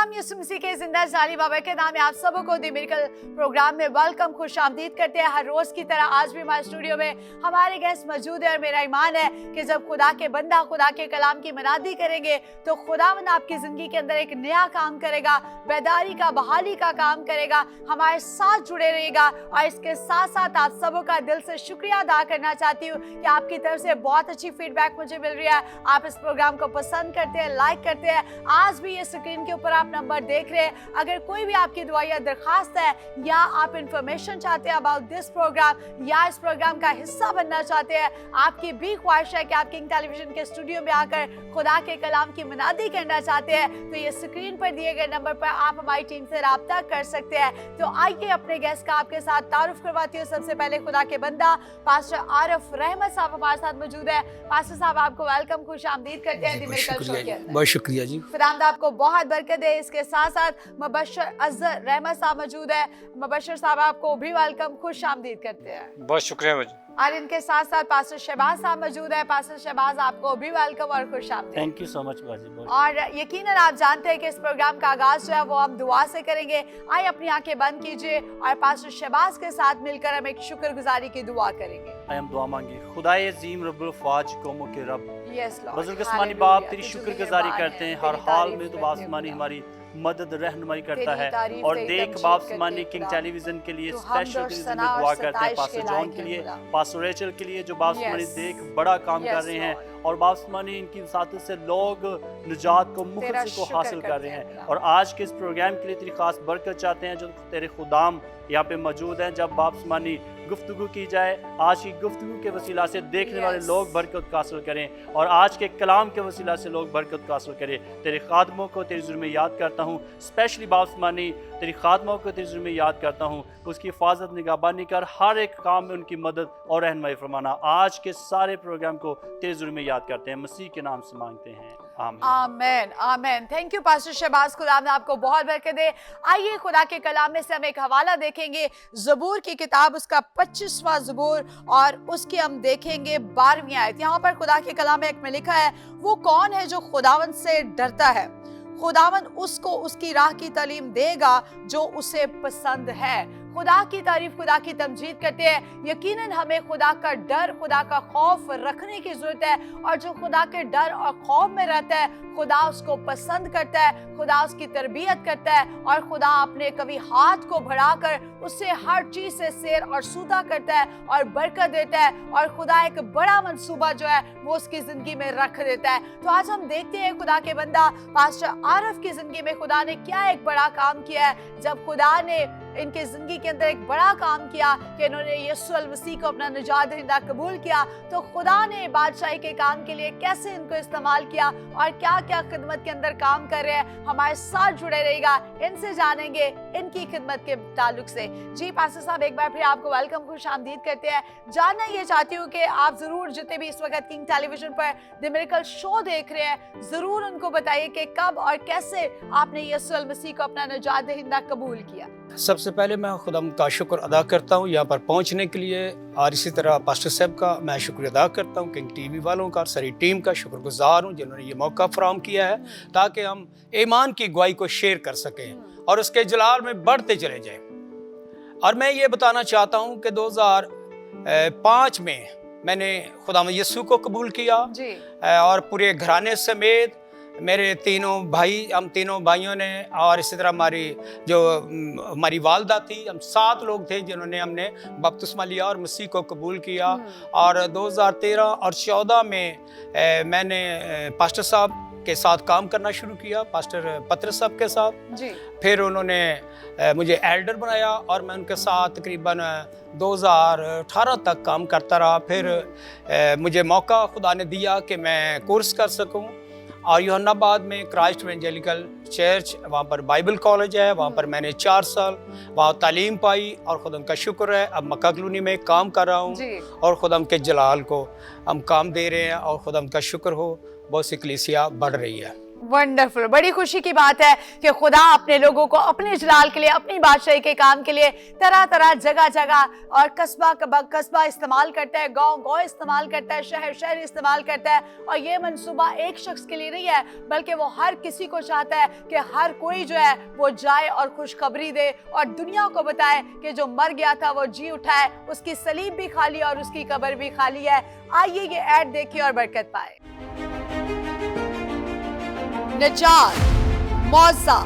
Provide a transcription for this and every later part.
नाम यीशु मसीह के जिंदा जाली बाबा के नाम में आप सबको द मिरेकल प्रोग्राम में वेलकम, खुश आमदीद करते हैं। हर रोज की तरह आज भी हमारे स्टूडियो में हमारे गेस्ट मौजूद है और मेरा ईमान है कि जब खुदा के बंदा खुदा के कलाम की मनादी करेंगे तो खुदावंद आपकी जिंदगी के अंदर एक नया काम करेगा, बेदारी का, बहाली का काम करेगा। हमारे साथ जुड़े रहेगा और इसके साथ साथ आप सबों का दिल से शुक्रिया अदा करना चाहती हूँ कि आपकी तरफ से बहुत अच्छी फीडबैक मुझे मिल रही है। आप इस प्रोग्राम को पसंद करते हैं, लाइक करते हैं। आज भी ये स्क्रीन के ऊपर आप नंबर देख रहे हैं। अगर कोई भी आपकी दुआ या दरखास्त है या आप इंफॉर्मेशन चाहते हैं अबाउट दिस प्रोग्राम या इस प्रोग्राम का हिस्सा बनना चाहते हैं, आपकी भी ख्वाहिश है कि आप किंग टेलीविजन के स्टूडियो में आकर खुदा के कलाम की मनादी करना चाहते हैं, तो ये स्क्रीन पर दिए गए नंबर पर आप हमारी टीम से राब्ता कर सकते हैं। तो आइए अपने गेस्ट का आपके साथ तारुफ करवाती हूँ। सबसे पहले खुदा के बंदा पास्टर आरिफ रहमत साहब हमारे साथ मौजूद है। पास्टर साहब आपको वेलकम, खुश आमदीद करते हैं। बहुत शुक्रिया जी। खुदावंद आपको बहुत बरकत दे। इसके साथ साथ मुबश्शिर अजहर रहमत साहब मौजूद है। मुबश्शिर साहब आपको भी वेलकम, खुश आमदीद करते हैं। बहुत शुक्रिया मुझे। और इनके साथ साथ पास्टर शहबाज साहब मौजूद है। पास्टर शहबाज आपको भी वेलकम और खुश आमदीद। थैंक यू सो मच बाजी। और यकीनन आप जानते हैं कि इस प्रोग्राम का आगाज जो है वो हम दुआ से करेंगे। आइए अपनी आंखें बंद कीजिए और पास्टर शहबाज के साथ मिलकर हम एक शुक्रगुजारी की दुआ करेंगे। हम दुआ मांगे। खुदाए अजीम रब्बुल फ़ाज कौमों के रब, यस लॉर्ड, बुजुर्ग आसमानी बाप तेरी शुक्रगुजारी करते हैं। हर हाल में तो आसमानी हमारी मदद रहनुमाई करता है। और देख बाप आसमानी किंग टेलीविजन के लिए स्पेशल दुआ करते हैं, पास्टर जॉन के लिए, पास्टर रेचल के लिए जो बाप आसमानी देख बड़ा काम कर रहे हैं और बाप आसमानी इनकी साथों से लोग निजात को, मुक्ति को हासिल कर रहे हैं। और आज के इस प्रोग्राम के लिए तेरी खास बरकत चाहते हैं जो तेरे खुदाम यहाँ पे मौजूद हैं। जब बाप आसमानी गुफ्तगू की जाए, आज की गुफ्तगू के वसीला से देखने वाले लोग बरकत को हासिल करें और आज के कलाम के वसीला से लोग बरकत को हासिल करें। तेरे खादमों को तेरी ज़ुल्म में याद करता हूँ, स्पेशली बाप आसमानी तेरी खादमों को तेरी ज़ुल्म में याद करता हूँ। उसकी हिफाजत निगहबानी कर, हर एक काम में उनकी मदद और रहनुमाई फरमाना। आज के सारे प्रोग्राम को तेरी ज़ुल्म में याद करते हैं, मसीह के नाम से मांगते हैं, आमीन आमीन। थैंक यू पास्टर शहबाज, खुदा ने आपको बहुत बरकत दे। आइए खुदा के कलाम में से हम एक हवाला देखेंगे, ज़बूर की किताब, उसका 25वां ज़बूर और उसकी हम देखेंगे 12वीं आयत। यहाँ पर खुदा के कलाम में लिखा है, वो कौन है जो खुदावंद से डरता है, खुदावंद उसको उसकी राह की तालीम देगा जो उसे पसंद है। खुदा की तारीफ, खुदा की तमजीद करते हैं। यकीनन हमें खुदा का डर, खुदा का खौफ रखने की जरूरत है और जो खुदा के डर और खौफ में रहता है खुदा उसको पसंद करता है, खुदा उसकी तरबियत करता है और खुदा अपने कभी हाथ को बढ़ाकर उससे हर चीज से सेर और सूदा करता है और बरकत देता है और खुदा एक बड़ा मंसूबा जो है वो उसकी जिंदगी में रख देता है। तो आज हम देखते हैं खुदा के बंदा पास्टर आरिफ की जिंदगी में खुदा ने क्या एक बड़ा काम किया है। जब खुदा ने इनके जिंदगी के अंदर एक बड़ा काम किया कि इन्होंने यीशु अल मसीह को अपना निजात दहिंदा कबूल किया, तो खुदा ने बादशाही के काम के लिए कैसे इनको इस्तेमाल किया और क्या क्या खिदमत के अंदर काम कर रहे हैं। हमारे साथ जुड़े रहेगा, इनसे जानेंगे इनकी खिदमत के ताल्लुक से। जी पास्टर साहब, एक बार फिर आपको वेलकम, खुश आमदीद करते हैं। जानना ये चाहती हूँ कि आप जरूर जितने भी इस वक्त किंग टेलीविजन पर द मिरेकल शो देख रहे हैं, जरूर उनको बताइए कि कब और कैसे आपने यीशु अल मसीह को अपना निजात दहिंदा कबूल किया। सबसे पहले मैं खुदा का शुक्र अदा करता हूँ यहाँ पर पहुँचने के लिए, और इसी तरह पास्टर साहब का मैं शुक्र अदा करता हूँ, किंग टीवी वालों का, सारी टीम का शुक्रगुजार हूँ जिन्होंने ये मौका फराहम किया है ताकि हम ईमान की गवाही को शेयर कर सकें और उसके जलाल में बढ़ते चले जाएं। और मैं ये बताना चाहता हूँ कि 2005 में मैंने खुदा यीशु को कबूल किया और पूरे घराने समेत मेरे तीनों भाई, हम तीनों भाइयों ने, और इसी तरह हमारी वालदा थी, हम 7 लोग थे जिन्होंने हमने बपतिस्मा लिया और मसीह को कबूल किया। और 2013 और 14 में मैंने पास्टर साहब के साथ काम करना शुरू किया, पास्टर पत्रस साहब के साथ जी। फिर उन्होंने मुझे एल्डर बनाया और मैं उनके साथ तकरीबन 2018 तक काम करता रहा। फिर मुझे मौका खुदा ने दिया कि मैं कोर्स कर सकूं और यूहन्नाबाद में क्राइस्ट एवेंजेलिकल चर्च, वहाँ पर बाइबल कॉलेज है, वहाँ पर मैंने 4 साल वहाँ तालीम पाई और खुदा का शुक्र है अब मक्का कॉलोनी में काम कर रहा हूँ और खुदा के जलाल को हम काम दे रहे हैं और खुदा का शुक्र हो बहुत सी कलीसिया बढ़ रही है। वंडरफुल, बड़ी खुशी की बात है कि खुदा अपने लोगों को अपने जलाल के लिए, अपनी बादशाही के काम के लिए तरह तरह, जगह जगह और कस्बा कस्बा इस्तेमाल करता है, गांव गांव इस्तेमाल करता है, शहर शहर इस्तेमाल करता है। और ये मंसूबा एक शख्स के लिए नहीं है, बल्कि वो हर किसी को चाहता है कि हर कोई जो है वो जाए और खुशखबरी दे और दुनिया को बताए कि जो मर गया था वो जी उठा है, उसकी सलीब भी खाली और उसकी कब्र भी खाली है। आइए ये ऐड देखिए और बरकत पाए। निजात, मौजा,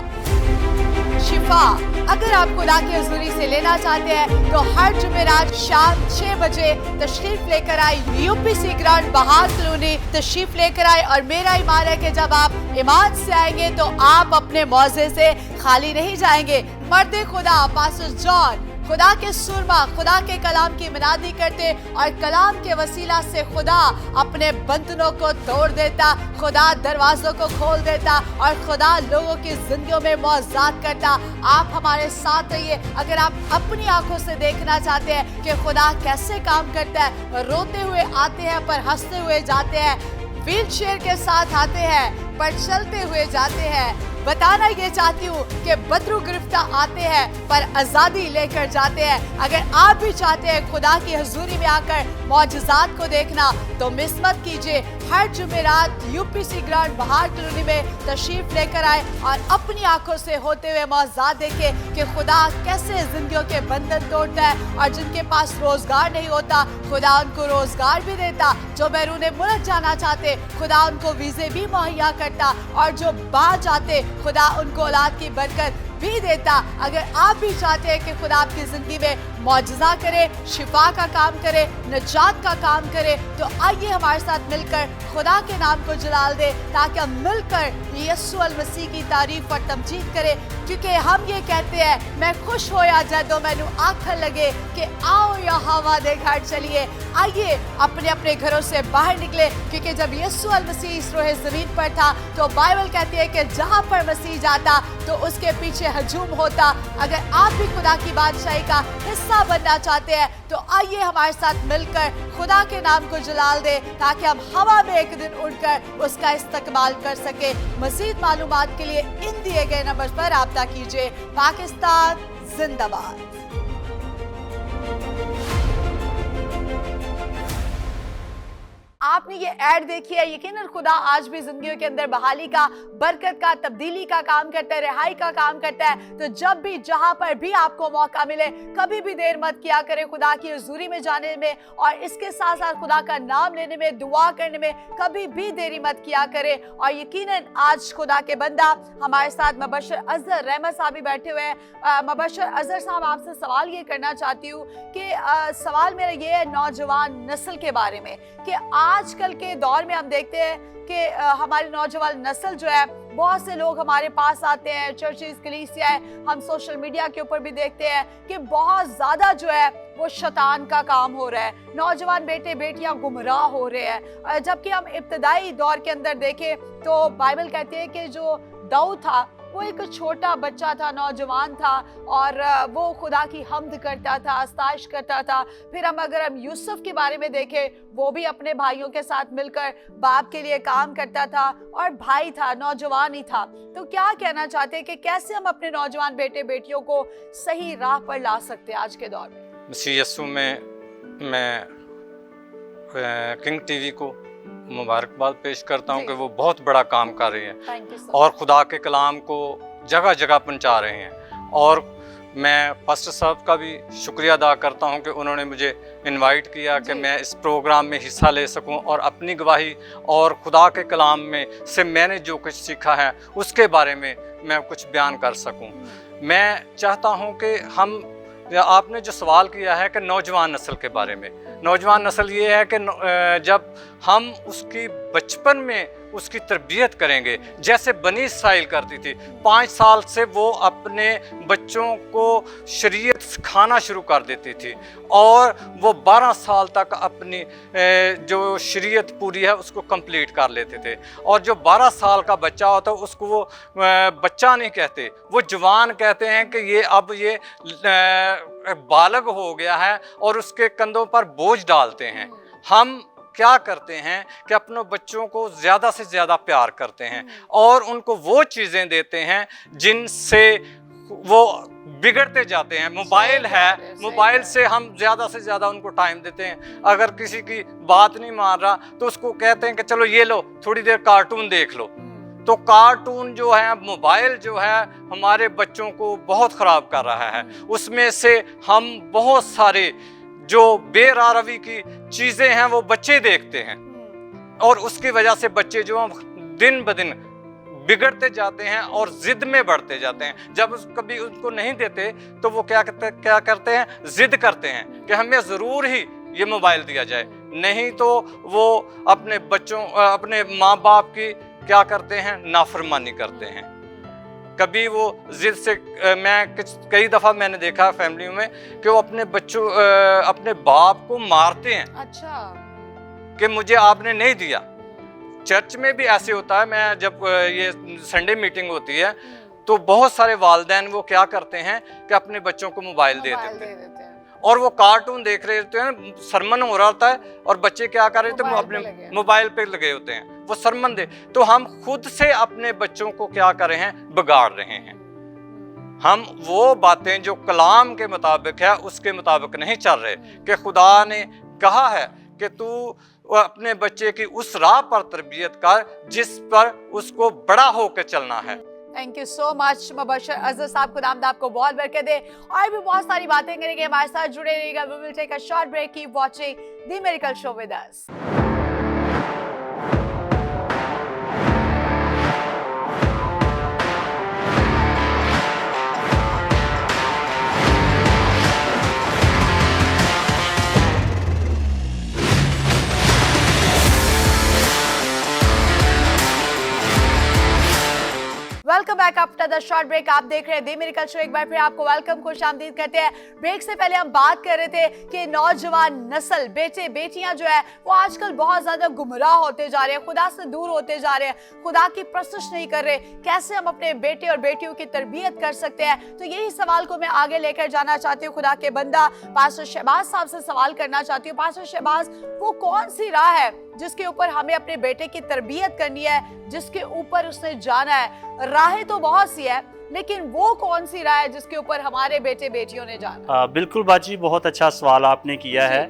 शिफा अगर आप खुदा की हुजूरी से लेना चाहते हैं तो हर जुमेरात शाम 6 बजे तशरीफ लेकर आए यूपीसी ग्राउंड बहार कॉलोनी, तशरीफ लेकर आए। और मेरा ईमान है कि जब आप ईमान से आएंगे तो आप अपने मौजे से खाली नहीं जाएंगे। मर्द खुदा पास्टर जॉन खुदा के सुरमा, खुदा के कलाम की मनादी करते और कलाम के वसीला से खुदा अपने बंधनों को तोड़ देता, खुदा दरवाजों को खोल देता और खुदा लोगों की जिंदगियों में मौजूद करता। आप हमारे साथ रहिए। अगर आप अपनी आंखों से देखना चाहते हैं कि खुदा कैसे काम करता है, रोते हुए आते हैं पर हंसते हुए जाते हैं, व्हील चेयर के साथ आते हैं पर चलते हुए जाते हैं, बताना ये चाहती हूँ कि बदरू गिरफ्तार आते हैं पर आजादी लेकर जाते हैं। अगर आप भी चाहते हैं खुदा की हुजूरी में आकर मौजज़ात को देखना तो मिस मत कीजिए। हर जुमेरात यूपीसी ग्राउंड बहार कॉलोनी में तशरीफ लेकर आए और अपनी आंखों से होते हुए मौजज़ात देखें कि खुदा कैसे जिंदगियों के बंधन तोड़ता है। और जिनके पास रोजगार नहीं होता खुदा उनको रोजगार भी देता, जो बैरून मुल्क जाना चाहते खुदा उनको वीजे भी मुहैया करता और जो बाहर जाते खुदा उनको औलाद की बरकत भी देता। अगर आप भी चाहते हैं कि खुदा आपकी जिंदगी में मौजज़ा करे, शिफा का काम करे, निजात का काम करे, तो आइए हमारे साथ मिलकर खुदा के नाम को जलाल दे ताकि हम मिलकर यीशु अल मसीह की तारीफ और तमजीद करें। क्योंकि हम ये कहते हैं मैं खुश होया जदों मैनू आखन लगे कि आओ या हवा दे घर चलिए। आइए अपने अपने घरों से बाहर निकले, क्योंकि जब यीशु अल मसीह इस रोहे ज़मीन पर था तो बाइबल कहती है कि जहाँ पर मसीह जाता तो उसके पीछे हजूम होता। अगर आप भी खुदा की बादशाही का हिस्सा बनना चाहते हैं तो आइए हमारे साथ मिलकर खुदा के नाम को जलाल दे ताकि हम हवा में एक दिन उड़कर उसका इस्तेमाल कर सके। मज़ीद मालूमात के लिए इन दिए गए नंबर पर राब्ता कीजिए। पाकिस्तान जिंदाबाद। आपने ये ऐड देखी है, यकीनन खुदा आज भी जिंदगियों के अंदर बहाली का, बरकत का, तब्दीली का काम करता है, रिहाई का काम करता है। तो जब भी जहां पर भी आपको मौका मिले कभी भी देर मत किया करें खुदा की हुजूरी में जाने में, और इसके साथ साथ खुदा का नाम लेने में, दुआ करने में कभी भी देरी मत किया करें। और यकीनन आज खुदा के बंदा हमारे साथ मुबशर अजहर रहमत साहब भी बैठे हुए हैं। मुबशर अजहर साहब, आपसे सवाल ये करना चाहती हूँ कि सवाल मेरा ये है नौजवान नस्ल के बारे में कि आजकल के दौर में हम देखते हैं कि हमारी नौजवान नस्ल जो है, बहुत से लोग हमारे पास आते हैं, चर्चेस, कलीसिया है, हम सोशल मीडिया के ऊपर भी देखते हैं कि बहुत ज़्यादा जो है वो शैतान का काम हो रहा है, नौजवान बेटे बेटियां गुमराह हो रहे हैं। जबकि हम इब्तदाई दौर के अंदर देखें तो बाइबल कहती है कि जो दाऊद था वो एक छोटा बच्चा था, नौजवान था, और वो खुदा की हम्द करता था, अस्ताइश करता था। फिर अगर हम यूसुफ के बारे में देखें, वो भी अपने भाइयों के साथ मिलकर बाप के लिए काम करता था और भाई था, नौजवान ही था। तो क्या कहना चाहते हैं कि कैसे हम अपने नौजवान बेटे बेटियों को सही राह पर ला सकते हैं आज के दौर में? मसीह यीशु में मैं किंग टीवी को मुबारकबाद पेश करता हूँ कि वो बहुत बड़ा काम कर रहे हैं और खुदा के कलाम को जगह जगह पहुँचा रहे हैं। और मैं पास्टर साहब का भी शुक्रिया अदा करता हूँ कि उन्होंने मुझे इनवाइट किया कि मैं इस प्रोग्राम में हिस्सा ले सकूँ और अपनी गवाही और खुदा के कलाम में से मैंने जो कुछ सीखा है उसके बारे में मैं कुछ बयान कर सकूँ। मैं चाहता हूँ कि हम, आपने जो सवाल किया है कि नौजवान नस्ल के बारे में, नौजवान नस्ल ये है कि जब हम उसकी बचपन में उसकी तरबियत करेंगे, जैसे बनी इस्राइल करती थी, 5 साल से वो अपने बच्चों को शरीयत सिखाना शुरू कर देती थी और वो 12 साल तक अपनी जो शरीयत पूरी है उसको कंप्लीट कर लेते थे। और जो 12 साल का बच्चा होता है उसको वो बच्चा नहीं कहते, वो जवान कहते हैं कि ये अब ये बालग हो गया है और उसके कंधों पर बोझ डालते हैं। हम क्या करते हैं कि अपने बच्चों को ज़्यादा से ज़्यादा प्यार करते हैं और उनको वो चीज़ें देते हैं जिनसे वो बिगड़ते जाते हैं। मोबाइल है, मोबाइल से हम ज़्यादा से ज़्यादा उनको टाइम देते हैं। अगर किसी की बात नहीं मान रहा तो उसको कहते हैं कि चलो ये लो थोड़ी देर कार्टून देख लो। तो कार्टून जो है, मोबाइल जो है, हमारे बच्चों को बहुत ख़राब कर रहा है। उसमें से हम बहुत सारे जो बेरारवी की चीज़ें हैं वो बच्चे देखते हैं और उसकी वजह से बच्चे जो दिन ब दिन बिगड़ते जाते हैं और जिद में बढ़ते जाते हैं। जब कभी उनको नहीं देते तो वो क्या करते हैं, जिद करते हैं कि हमें ज़रूर ही ये मोबाइल दिया जाए, नहीं तो वो अपने बच्चों, अपने माँ बाप की क्या करते हैं, नाफरमानी करते हैं। कभी वो जिद से कई दफ़ा मैंने देखा फैमिली में कि वो अपने बच्चों, अपने बाप को मारते हैं। अच्छा, कि मुझे आपने नहीं दिया। चर्च में भी ऐसे होता है। मैं जब ये संडे मीटिंग होती है तो बहुत सारे वालिदैन वो क्या करते हैं कि अपने बच्चों को मोबाइल दे देते हैं और वो कार्टून देख रहे होते हैं, सरमन हो रहा होता है और बच्चे क्या कर रहे होते हैं, अपने मोबाइल पे लगे होते हैं, वो सरमन दे। तो हम खुद से अपने बच्चों को क्या कर रहे हैं, बिगाड़ रहे हैं। हम वो बातें जो कलाम के मुताबिक है उसके मुताबिक नहीं चल रहे कि खुदा ने कहा है कि तू अपने बच्चे की उस राह पर तरबियत कर जिस पर उसको बड़ा होकर चलना है। Thank you so much Mubashar Azhar साहब, खुदावंद आपको बहुत बरकत दे। और भी बहुत सारी बातें करेंगे, हमारे साथ जुड़े रहिएगा। We will take a short break, keep watching the miracle show with us. Welcome back after the short break. आप देख रहे हैं द मिरेकल शो। एक बार फिर आपको वेलकम, खुशामदीद करते हैं। ब्रेक से पहले हम बात कर रहे थे कि नौजवान नस्ल, बेटे बेटियां जो है वो आजकल बहुत ज्यादा गुमराह होते जा रहे हैं, खुदा से दूर होते जा रहे हैं, खुदा की परस्तिश नहीं कर रहे। कैसे हम अपने बेटे और बेटियों की तरबियत कर सकते हैं? तो यही सवाल को मैं आगे लेकर जाना चाहती हूँ। खुदा के बंदा पास्टर शहबाज साहब से सवाल करना चाहती हूँ। पास्टर शहबाज, वो कौन सी राह है जिसके ऊपर हमें अपने बेटे की तरबियत करनी है, जिसके ऊपर उसने जाना है? राहें तो बहुत सी है, लेकिन वो कौन सी राह है जिसके ऊपर हमारे बेटे बेटियों ने जाना? बिल्कुल बाजी, बहुत अच्छा सवाल आपने किया है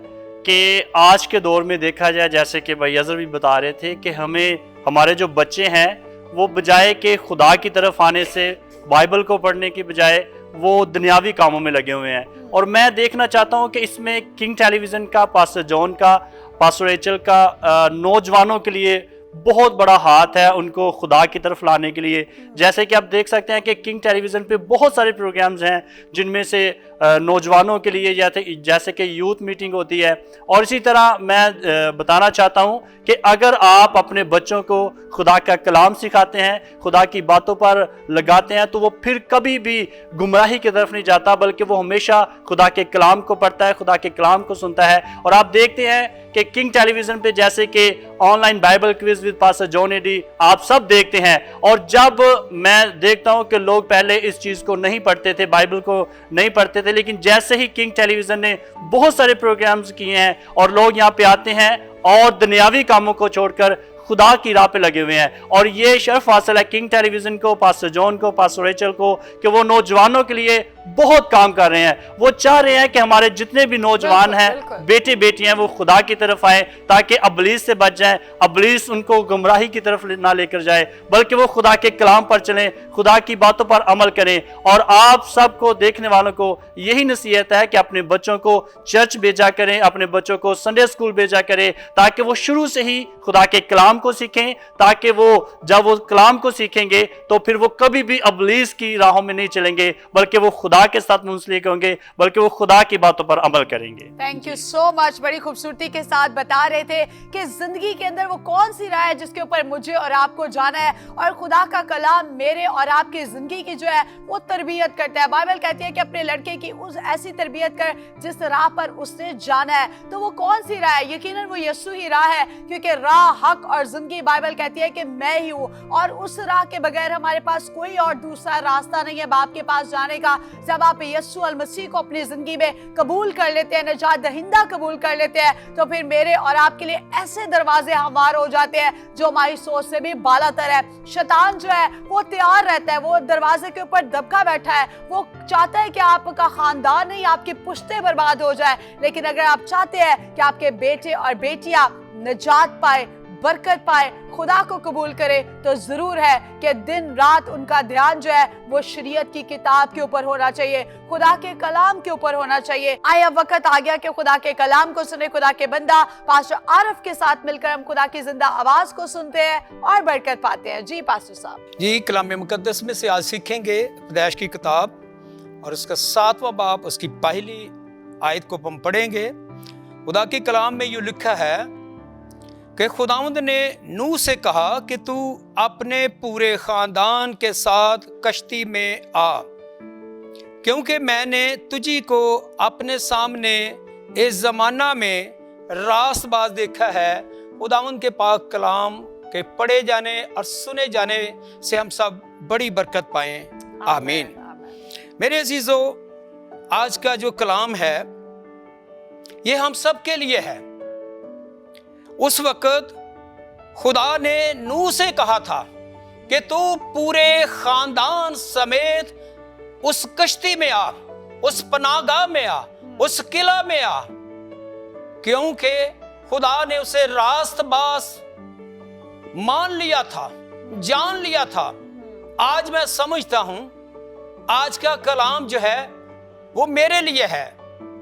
कि आज के दौर में देखा जाए, जैसे कि भाई अज़र भी बता रहे थे कि हमें, हमारे जो बच्चे हैं वो बजाय के खुदा की तरफ आने से, बाइबल को पढ़ने की बजाय वो दुनियावी कामों में लगे हुए हैं। और मैं देखना चाहता हूँ कि इसमें किंग टेलीविज़न का, पास्टर जॉन का, पास्टर रेचल का नौजवानों के लिए बहुत बड़ा हाथ है, उनको खुदा की तरफ लाने के लिए। जैसे कि आप देख सकते हैं कि किंग टेलीविज़न पे बहुत सारे प्रोग्राम्स हैं जिनमें से नौजवानों के लिए जैसे कि यूथ मीटिंग होती है। और इसी तरह मैं बताना चाहता हूं कि अगर आप अपने बच्चों को खुदा का कलाम सिखाते हैं, खुदा की बातों पर लगाते हैं, तो वो फिर कभी भी गुमराही की तरफ नहीं जाता, बल्कि वो हमेशा खुदा के कलाम को पढ़ता है, खुदा के कलाम को सुनता है। और आप देखते हैं कि किंग टेलीविज़न पे जैसे कि online bible quiz with pastor John Eddie आप सब देखते हैं। और जब मैं देखता हूं कि लोग पहले इस चीज़ को नहीं पढ़ते थे, बाइबल को नहीं पढ़ते थे, लेकिन जैसे ही किंग टेलीविज़न ने बहुत सारे प्रोग्राम्स किए हैं और लोग यहाँ पे आते हैं और दुनियावी कामों को छोड़कर खुदा की राह पे लगे हुए हैं। और ये शर्फ हासिल है किंग टेलीविज़न को, पास्टर जॉन को, पास्टर रेचल को, कि वो नौजवानों के लिए बहुत काम कर रहे हैं। वो चाह रहे हैं कि हमारे जितने भी नौजवान हैं, बेटे बेटियां, वो खुदा की तरफ आए ताकि अबलीस से बच जाएं, अबलीस उनको गुमराही की तरफ ना लेकर जाए, बल्कि वो खुदा के कलाम पर चलें, खुदा की बातों पर अमल करें। और आप सबको, देखने वालों को यही नसीहत है कि अपने बच्चों को चर्च भेजा करें, अपने बच्चों को संडे स्कूल भेजा करें, ताकि वो शुरू से ही खुदा के कलाम को सीखें, ताकि वो जब वो कलाम को सीखेंगे तो फिर वो कभी भी अबलीस की राहों में नहीं चलेंगे, बल्कि वो खुदा के साथ मुंसलिक होंगे, बल्कि वो खुदा की बातों पर अमल करेंगे। Thank you so much. बड़ी खूबसूरती के साथ बता रहे थे कि जिंदगी के अंदर वो कौन सी राह है जिसके ऊपर मुझे और आपको जाना है, और खुदा का कलाम मेरे और आपकी जिंदगी की जो है वो तरबियत करता है। बाइबल कहती है कि अपने लड़के की उस ऐसी तरबियत कर जिस राह पर उसने जाना है। तो वो कौन सी राह है? यकीनन वो यीशु ही राह है, क्योंकि राह, हक और जिंदगी। बाइबल कहती है कि मैं ही हूँ, और उस राह के बगैर हमारे पास कोई और दूसरा रास्ता नहीं है बाप के पास जाने का। जब आप यीशु अल मसीह को अपनी जिंदगी में कबूल कर लेते हैं, निजात दहिंदा कबूल कर लेते हैं, तो फिर मेरे और आपके लिए ऐसे दरवाजे हमार हो जाते हैं जो हमारी सोच से भी बालातर है। शैतान जो है वो तैयार रहता है, वो दरवाजे के ऊपर दबका बैठा है, वो चाहता है कि आपका खानदान नहीं, आपकी पुश्तें बर्बाद हो जाए। लेकिन अगर आप चाहते हैं कि आपके बेटे और बेटियां निजात पाए, बरकत पाए, खुदा को कबूल करे, तो जरूर है कि दिन रात उनका ध्यान जो है वो शरीयत की किताब के ऊपर होना चाहिए, खुदा के कलाम के ऊपर होना चाहिए। आए अब वक्त आ गया कि खुदा के कलाम को सुने। खुदा के बंदा पास्टर आरिफ के साथ मिलकर हम खुदा की जिंदा आवाज को सुनते हैं और बरकत पाते हैं। जी पास्टर साहब। जी, कलाम मुकद्दस में से आज सीखेंगे पैदाइश की किताब और उसका 7वां बाब, उसकी पहली आयत को हम पढ़ेंगे। खुदा के कलाम में यूं लिखा है कि खुदावंद ने नूह से कहा कि तू अपने पूरे खानदान के साथ कश्ती में आ, क्योंकि मैंने तुझी को अपने सामने इस जमाना में रास्तबाज देखा है। खुदावंद के पाक कलाम के पढ़े जाने और सुने जाने से हम सब बड़ी बरकत पाएं। आमीन। मेरे अजीजों, आज का जो कलाम है ये हम सब के लिए है। उस वक्त खुदा ने नूह से कहा था कि तू पूरे खानदान समेत उस कश्ती में आ, उस पनाहगाह में आ, उस किला में आ, क्योंकि खुदा ने उसे रास्तबाज मान लिया था, जान लिया था। आज मैं समझता हूं आज का कलाम जो है वो मेरे लिए है,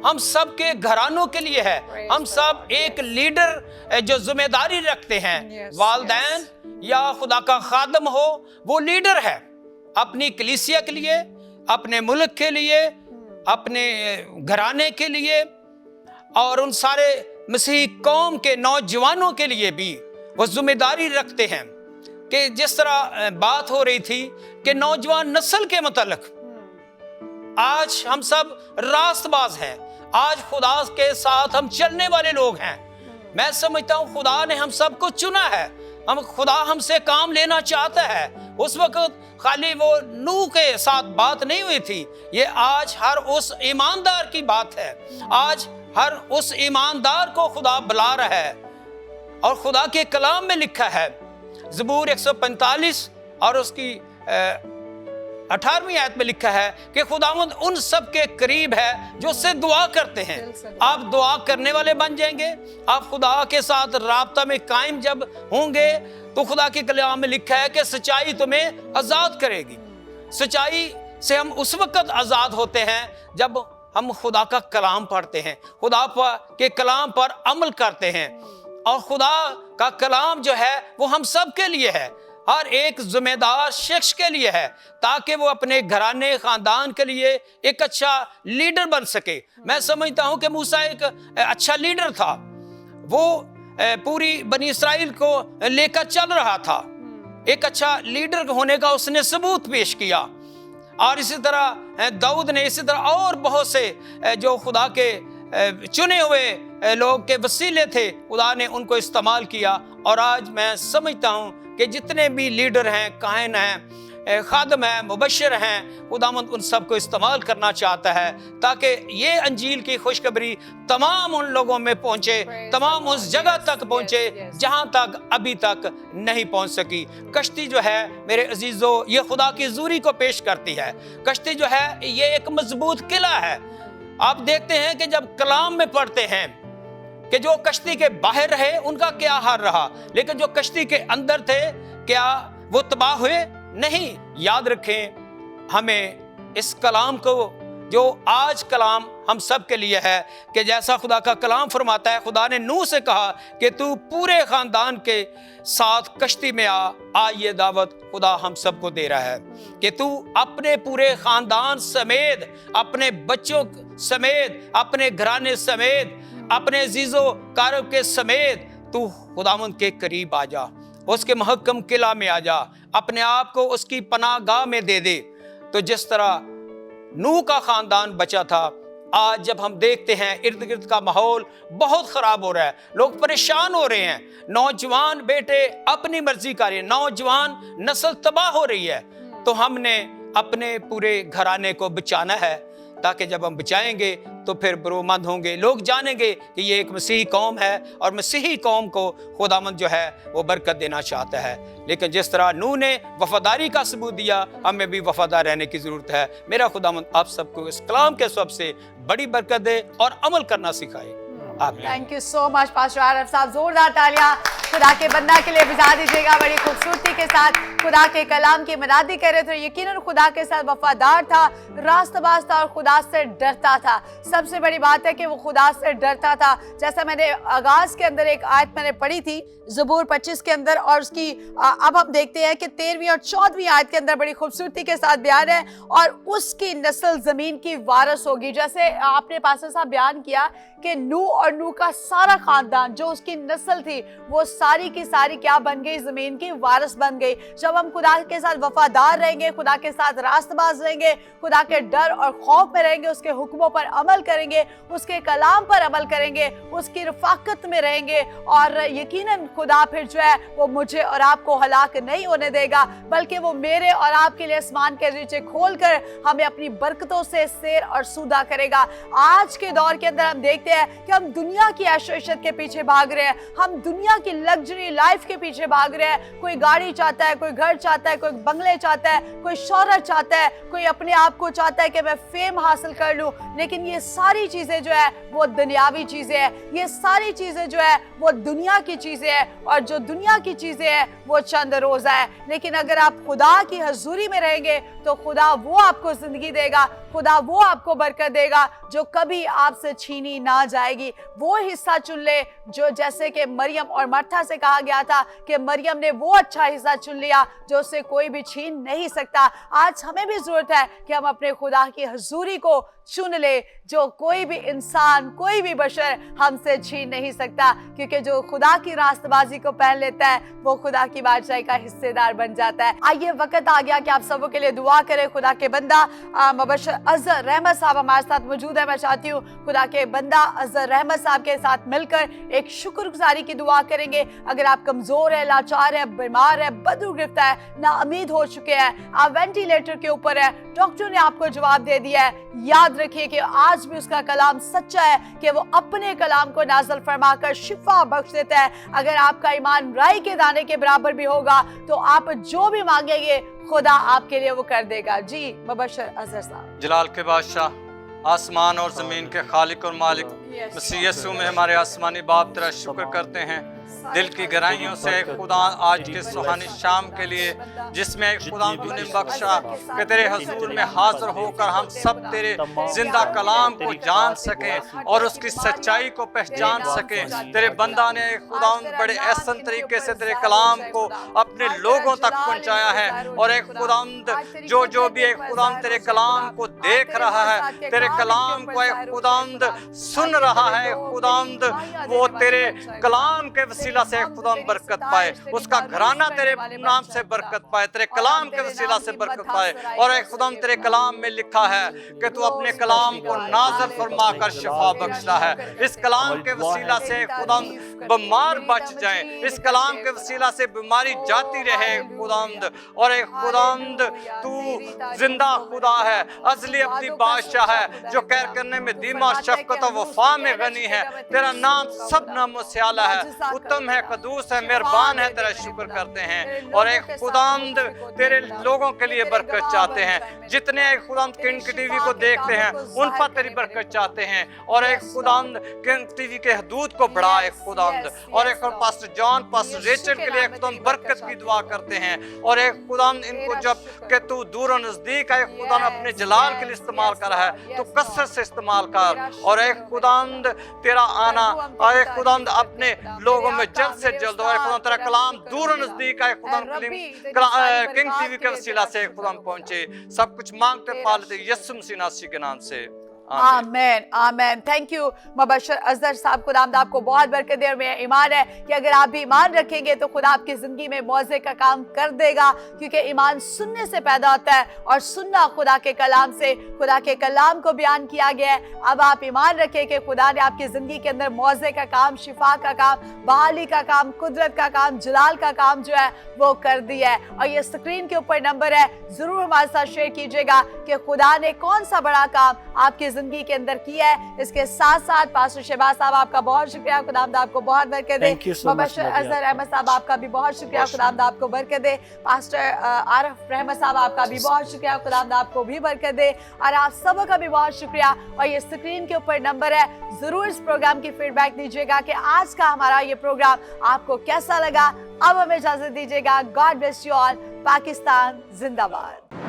हम सब के घरानों के लिए है। हम सब एक लीडर जो जिम्मेदारी रखते हैं, वालदैन या खुदा का खादम हो, वो लीडर है अपनी कलीसिया के लिए, अपने मुल्क के लिए, अपने घराने के लिए और उन सारे मसीही कौम के नौजवानों के लिए भी वो जिम्मेदारी रखते हैं। कि जिस तरह बात हो रही थी कि नौजवान नस्ल के मुतालिक आज हम सब रास्तबाज हैं, आज खुदा के साथ हम चलने वाले लोग हैं। मैं समझता हूं खुदा ने हम सबको चुना है, खुदा हमसे काम लेना चाहता है। उस वक्त खाली वो नूह के साथ बात नहीं हुई थी, ये आज हर उस ईमानदार की बात है। आज हर उस ईमानदार को खुदा बुला रहा है। और खुदा के कलाम में लिखा है, ज़बूर 145 और उसकी 18वीं आयत में लिखा है कि खुदावंद उन सब के करीब है जो उससे दुआ करते हैं। आप दुआ करने वाले बन जाएंगे, आप खुदा के साथ राब्ता में कायम जब होंगे तो खुदा के कलाम में लिखा है कि सच्चाई तुम्हें आजाद करेगी। सच्चाई से हम उस वक्त आजाद होते हैं जब हम खुदा का कलाम पढ़ते हैं, खुदा के कलाम पर अमल करते हैं। और खुदा का कलाम जो है वो हम सब के लिए है, हर एक जिम्मेदार शख्स के लिए है, ताकि वो अपने घराने खानदान के लिए एक अच्छा लीडर बन सके। मैं समझता हूं कि मूसा एक अच्छा लीडर था, वो पूरी बनी इस्राइल को लेकर चल रहा था, एक अच्छा लीडर होने का उसने सबूत पेश किया। और इसी तरह दाऊद ने, इसी तरह और बहुत से जो खुदा के चुने हुए लोग के वसीले थे, खुदा ने उनको इस्तेमाल किया। और आज मैं समझता हूं कि जितने भी लीडर हैं, काहिन हैं, खादम हैं, मुबश्शिर हैं, खुदावंद उन सबको इस्तेमाल करना चाहता है ताकि ये अंजील की खुशखबरी तमाम उन लोगों में पहुंचे, तमाम उस जगह तक पहुंचे जहां तक अभी तक नहीं पहुंच सकी। कश्ती जो है मेरे अजीजों, ये खुदा की ज़ूरी को पेश करती है। कश्ती जो है ये एक मजबूत किला है। आप देखते हैं कि जब कलाम में पढ़ते हैं कि जो कश्ती के बाहर रहे उनका क्या हाल रहा, लेकिन जो कश्ती के अंदर थे क्या वो तबाह हुए? नहीं। याद रखें, हमें इस कलाम को, जो आज कलाम हम सब के लिए है, कि जैसा खुदा का कलाम फरमाता है, खुदा ने नूह से कहा कि तू पूरे खानदान के साथ कश्ती में आ। ये दावत खुदा हम सबको दे रहा है कि तू अपने पूरे खानदान समेत, अपने बच्चों समेत, अपने घराने समेत, अपने अजीजों कारब के समेत तू खुदावंद के करीब आ जा, उसके महकम किला में आ जा, अपने आप को उसकी पनाहगाह में दे दे। तो जिस तरह नूह का खानदान बचा था, आज जब हम देखते हैं इर्द गिर्द का माहौल बहुत ख़राब हो रहा है, लोग परेशान हो रहे हैं, नौजवान बेटे अपनी मर्जी कर रहे हैं, नौजवान नस्ल तबाह हो रही है, तो हमने अपने पूरे घराने को बचाना है, ताकि जब हम बचाएंगे तो फिर बरोमंद होंगे, लोग जानेंगे कि ये एक मसीही कौम है और मसीही कौम को खुदावंद जो है वो बरकत देना चाहता है। लेकिन जिस तरह नूह ने वफादारी का सबूत दिया, हमें भी वफादार रहने की ज़रूरत है। मेरा खुदावंद आप सबको इस कलाम के सबसे बड़ी बरकत दे और अमल करना सिखाए। आमीन। Thank you so much pastor Arif साहब, जोरदार तालियां खुदा के बंदा के लिए बजा दीजिएगा। बड़ी खूबसूरती के साथ खुदा के कलाम की मनादी कर रहे थे। यकीनन खुदा के साथ वफादार था, रास्तबाज था और खुदा से डरता था। सबसे बड़ी बात है कि वो खुदा से डरता था। जैसा मैंने आगाज के अंदर एक आयत मैंने पढ़ी थी ज़बूर 25 के अंदर, और उसकी अब हम देखते हैं कि 13वीं और 14वीं आयत के अंदर बड़ी खूबसूरती के साथ बयान है, और उसकी नस्ल जमीन की वारिस होगी। जैसे आपने पास्टर साहब बयान किया कि नूह और नूह का सारा खानदान, जो उसकी नस्ल थी, वो सारी की सारी क्या बन गई? जमीन की वारिस बन गई। जब हम खुदा के साथ वफादार रहेंगे, खुदा के साथ रास्तबाज रहेंगे, खुदा के डर और खौफ में रहेंगे, उसके हुक्मों पर अमल करेंगे, उसके कलाम पर अमल करेंगे, उसकी रफाकत में रहेंगे, और यकीनन खुदा फिर जो है वो मुझे और आपको हलाक नहीं होने देगा, बल्कि वो मेरे और आपके लिए आसमान के नीचे खोलकर हमें अपनी बरकतों से सैर और सूदा करेगा। आज के दौर के अंदर हम देखते हैं कि हम दुनिया की ऐशो-इशरत के पीछे भाग रहे हैं, हम दुनिया की लग्जरी लाइफ के पीछे भाग रहे हैं। कोई गाड़ी चाहता है, कोई घर चाहता है, कोई बंगले चाहता है, कोई शोहरत चाहता है, कोई अपने आप को चाहता है कि मैं फेम हासिल कर लूं। लेकिन ये सारी चीजें जो है वो दुनियावी चीजें हैं, ये सारी चीजें जो है वो दुनिया की चीजें हैं, और जो दुनिया की चीजें हैं वो चंद रोजा है। लेकिन अगर आप खुदा की हजूरी में रहेंगे तो खुदा वो आपको जिंदगी देगा, खुदा वो आपको बरकत देगा जो कभी आपसे छीनी ना जाएगी। वो हिस्सा चुन ले जो, जैसे कि मरियम और मर्था से कहा गया था कि मरियम ने वो अच्छा हिस्सा चुन लिया जो उससे कोई भी छीन नहीं सकता। आज हमें भी जरूरत है कि हम अपने खुदा की हजूरी को चुन ले, जो कोई भी इंसान, कोई भी बशर हमसे छीन नहीं सकता, क्योंकि जो खुदा की रास्तबाजी को पहन लेता है वो खुदा की बादशाही का हिस्सेदार बन जाता है। आइए वक्त आ गया कि आप सबों के लिए दुआ करें। खुदा के बंदा मुबशर अजहर रहमत साहब हमारे साथ मौजूद है। मैं चाहती हूँ खुदा के बंदा अजहर रहमत साहब के साथ मिलकर एक शुक्रगुजारी की दुआ करेंगे। अगर आप कमजोर है, लाचार है, बीमार है, बदरुगिफ्त है, नाउमीद हो चुके हैं, आप वेंटिलेटर के ऊपर है, डॉक्टर ने आपको जवाब दे दिया है, याद रखिए कि आज भी उसका कलाम सच्चा है कि वो अपने कलाम को नाज़िल फरमाकर शिफा बख्श देता है। अगर आपका ईमान राई के दाने के बराबर भी होगा तो आप जो भी मांगेंगे खुदा आपके लिए वो कर देगा। जी मुबशर अजहर साहब। जलाल के बादशाह, आसमान और ज़मीन के खालिक और मालिक, मसीह यीशु में हमारे आसमानी बाप तेरा शुक्र करते हैं दिल की गहराइयों से खुदा आज के सुहानी शाम के लिए, जिसमें खुदा तूने बख्शा कि तेरे हजूर में हाजिर होकर हम सब तेरे जिंदा कलाम को जान सकें और उसकी सच्चाई को पहचान सकें। तेरे बंदा ने खुदा बड़े एहसन तरीके से तेरे कलाम को अपने लोगों तक पहुंचाया है, और एक खुदावंद जो भी एक खुदावंद तेरे कलाम को देख रहा है, तेरे कलाम को एक खुदावंद सुन रहा है, खुदावंद वो तेरे कलाम के वसीला से खुदावंद बरकत पाए, उसका घराना तेरे नाम से बरकत पाए, तेरे कलाम के वसीला से बरकत पाए। और एक खुदावंद तेरे कलाम में लिखा है कि तू अपने कलाम को नाज़िल फरमा कर शिफा बख्शता है। इस कलाम के वसीला से खुदावंद बीमार बच जाए, इस कलाम के वसीला से बीमारी जाती रहे खुदावंद। और एक खुदावंद तू जिंदा खुदा है, अजली अपनी बादशाह है, जो कहर करने में दीमा शफ़क़त और वफा में गनी है। तेरा नाम सब नामों से आला है, उत्तम है, कदूस है, मेहरबान है। तेरा शुक्र करते हैं और एक खुदावंद तेरे लोगों के लिए बरकत चाहते हैं। जितने एक खुदावंद किंग टीवी को देखते हैं उन पर तेरी बरकत चाहते हैं, और एक खुदावंद किंग टीवी के हदूद को बढ़ा एक खुदावंद। और एक पास्टर जॉन, पास्टर रिचर्ड के लिए खुदावंद बरकत की दुआ करते हैं, और एक खुदावंद इनको जब कि तू दूर और नजदीक है खुदावंद अपने जलाल के लिए इस्तेमाल कर रहा है, तो कसरत से इस्तेमाल कर। और एक खुदावंद तेरा आना, और एक खुदावंद अपने लोगों में जल्द से जल्द, और खुदा तेरा कलाम दूर और नजदीक है खुदा किंग टीवी के वसीला से खुदा पहुंचे। सब कुछ मांगते पालते यीशु मसीह नासी के नाम से, आमीन आमीन। थैंक यू मुबशर अजहर साहब, खुदा आपको बहुत बरकत दे। और मेरा ईमान है कि अगर आप भी ईमान रखेंगे तो खुदा आपकी जिंदगी में मौजे का काम कर देगा, क्योंकि ईमान सुनने से पैदा होता है और सुनना खुदा के कलाम से। खुदा के कलाम को बयान किया गया है। अब आप ईमान रखें कि खुदा ने आपकी जिंदगी के अंदर मौजे का काम, शिफा का काम, बहाली का काम, कुदरत का काम, जलाल का काम जो है वो कर दिया है। और ये स्क्रीन के ऊपर नंबर है, जरूर हमारे साथ शेयर कीजिएगा कि खुदा ने कौन सा बड़ा काम आपकी जिंदगी के अंदर किया है। इसके साथ साथ पास्टर शहबाज साहब आपका बहुत शुक्रिया, खुदावंद आपको बहुत बरकत दे। मुबशर अजहर अहमद साहब आपका भी बहुत शुक्रिया, खुदावंद आपको बरकत दे। पास्टर आरिफ रहमत साहब आपका भी बहुत शुक्रिया, खुदावंद आपको भी बरकत दे। और आप सबों का भी बहुत शुक्रिया। और ये स्क्रीन के ऊपर नंबर है, जरूर इस प्रोग्राम की फीडबैक दीजिएगा कि आज का हमारा ये प्रोग्राम आपको कैसा लगा। अब हमें इजाजत दीजिएगा। God bless you all. Pakistan जिंदाबाद।